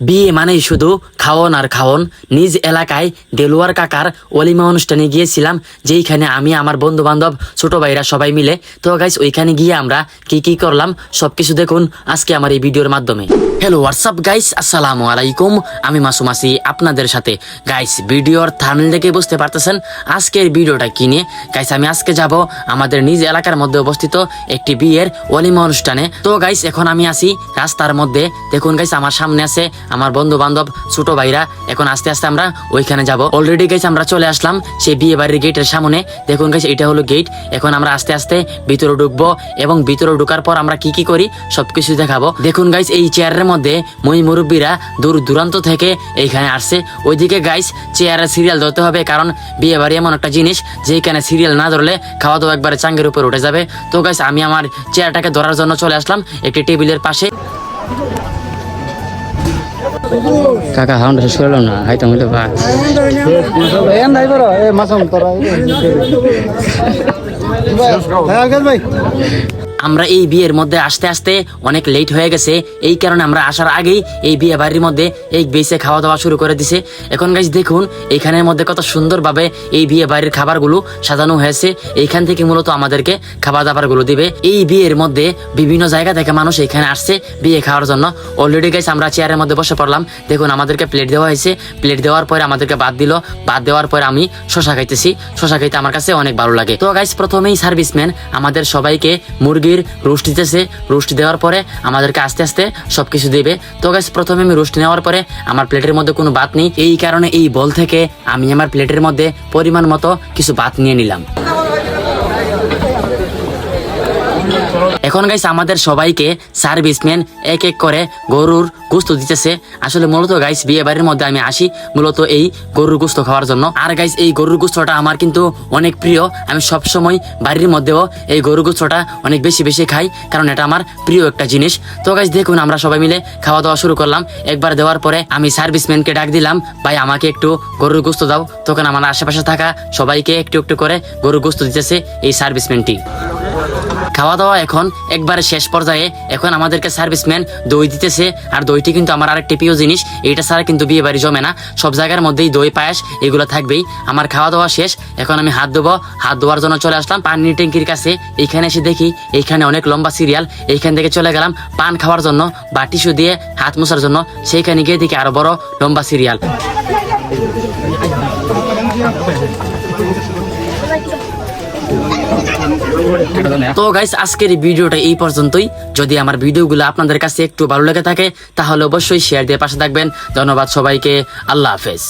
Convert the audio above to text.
বিয়ে মানেই শুধু খাওন আর খাওন। নিজ এলাকায় দেলোয়ার কাকার অলিমা অনুষ্ঠানে গিয়েছিলাম, যেইখানে আমি আমার বন্ধু বান্ধব ছোট ভাইরা সবাই মিলে। তো গাইস ওইখানে গিয়ে আমরা কি করলাম সবকিছু দেখুন আজকে আমার এই ভিডিওর মাধ্যমে। হ্যালো হোয়াটসঅ্যাপ গাইস, আসসালামু আলাইকুম। আমি মাসুম আছি আপনাদের সাথে। গাইস ভিডিওর থাম্বনেল দেখে বুঝতে পারতেছেন আজকের ভিডিওটা কি নিয়ে। গাইস আমি আজকে যাব আমাদের নিজ এলাকার মধ্যে অবস্থিত একটি বিয়ের অলিমা অনুষ্ঠানে। তো গাইস এখন আমি আছি রাস্তার মধ্যে। দেখুন গাইস আমার সামনে আছে আমার বন্ধু বান্ধব ছোট ভাইরা। এখন আস্তে আস্তে আমরা ওইখানে যাব। অলরেডি গাইস আমরা চলে আসলাম সেই বিয়ে বাড়ির গেটের সামনে। দেখুন গাইস এটা হলো গেট। এখন আমরা আস্তে আস্তে ভিতরে ঢুকবো এবং ভিতরে ঢোকার পর আমরা কি করি সবকিছু দেখাবো। দেখুন গাইস এই চেয়ারের মধ্যে মই মুরব্বীরা দূর দূরান্ত থেকে এইখানে আসছে। ওইদিকে গাইস চেয়ারে সিরিয়াল ধরতে হবে, কারণ বিয়ে বাড়ি এমন একটা জিনিস যেখানে সিরিয়াল না ধরলে খাওয়া দাওয়া একবারে চাঙ্গের উপর উঠে যাবে। তো গাইস আমি আমার চেয়ারটাকে ধরার জন্য চলে আসলাম একটি টেবিলের পাশে। কাকা হাউন্ড শেষ করলাম না, হাইতাম হইতে পার আমরা এই বিয়ের মধ্যে আসতে আসতে অনেক লেট হয়ে গেছে। এই কারণে আমরা আসার আগেই এই বিয়ে বাড়ির মধ্যে এই বেসে খাওয়া দাওয়া শুরু করে দিছে। এখন গাইস দেখুন এইখানের মধ্যে কত সুন্দরভাবে এই বিয়ে বাড়ির খাবারগুলো সাজানো হয়েছে। এইখান থেকে মূলত আমাদেরকে খাবার দাবারগুলো দিবে। এই বিয়ের মধ্যে বিভিন্ন জায়গা থেকে মানুষ এখানে আসছে বিয়ে খাওয়ার জন্য। অলরেডি গাইস আমরা চেয়ারের মধ্যে বসে পড়লাম। দেখুন আমাদেরকে প্লেট দেওয়া হয়েছে। প্লেট দেওয়ার পরে আমাদেরকে ভাত দিল। ভাত দেওয়ার পরে আমি শশা খাইতেছি। শশা খাইতে আমার কাছে অনেক ভালো লাগে। তো গাইস প্রথমেই সার্ভিসম্যান আমাদের সবাইকে মুরগির রোস্ট দিতেছে। রোস্ট দেওয়ার পরে আমাদেরকে আস্তে আস্তে সবকিছু দিবে। তো গাইস প্রথমে আমি রোস্ট নেওয়ার পরে আমার প্লেটের মধ্যে কোনো ভাত নেই, এই কারণে এই বল থেকে আমি আমার প্লেটের মধ্যে পরিমাণ মতো কিছু ভাত নিয়ে নিলাম। এখন গাইস আমাদের সবাইকে সার্ভিসম্যান এক এক করে গরুর গোস্ত দিতেছে। আসলে মূলত গাইস বিয়ে বাড়ির মধ্যে আমি আসি মূলত এই গরুর গোস্ত খাওয়ার জন্য। আর গাইস এই গরুর গোস্তটা আমার কিন্তু অনেক প্রিয়। আমি সব সময় বাড়ির মধ্যেও এই গরুর গোস্তটা অনেক বেশি খাই, কারণ এটা আমার প্রিয় একটা জিনিস। তো গাইস দেখুন আমরা সবাই মিলে খাওয়া দাওয়া শুরু করলাম। একবার দেওয়ার পরে আমি সার্ভিসম্যানকে ডাক দিলাম, ভাই আমাকে একটু গরুর গোস্ত দাও। তখন আমার আশেপাশে থাকা সবাইকে একটু একটু করে গরুর গোস্ত দিতেছে এই সার্ভিসম্যানটি। খাওয়া দাওয়া এখন একবারে শেষ পর্যায়ে। এখন আমাদেরকে সার্ভিসম্যান দই দিতেছে। আর দইটি কিন্তু আমার আরেকটি প্রিয় জিনিস, এইটা ছাড়া কিন্তু বিয়ে বাড়ি জমে না। সব জায়গার মধ্যেই দই পায়েস এগুলো থাকবেই। আমার খাওয়া দাওয়া শেষ। এখন আমি হাত ধোবো। হাত ধোয়ার জন্য চলে আসলাম পানির ট্যাঙ্কির কাছে। এইখানে এসে দেখি এইখানে অনেক লম্বা সিরিয়াল। এইখান থেকে চলে গেলাম পান খাওয়ার জন্য বা টিস্যু দিয়ে হাত মোছার জন্য। সেইখানে গিয়ে দেখি আরো বড় লম্বা সিরিয়াল। তো গাইস আজকের এই ভিডিওটা এই পর্যন্তই। যদি আমার ভিডিওগুলো আপনাদের কাছে একটু ভালো লেগে থাকে তাহলে অবশ্যই শেয়ার দিয়ে পাশে থাকবেন। ধন্যবাদ সবাইকে। আল্লাহ হাফেজ।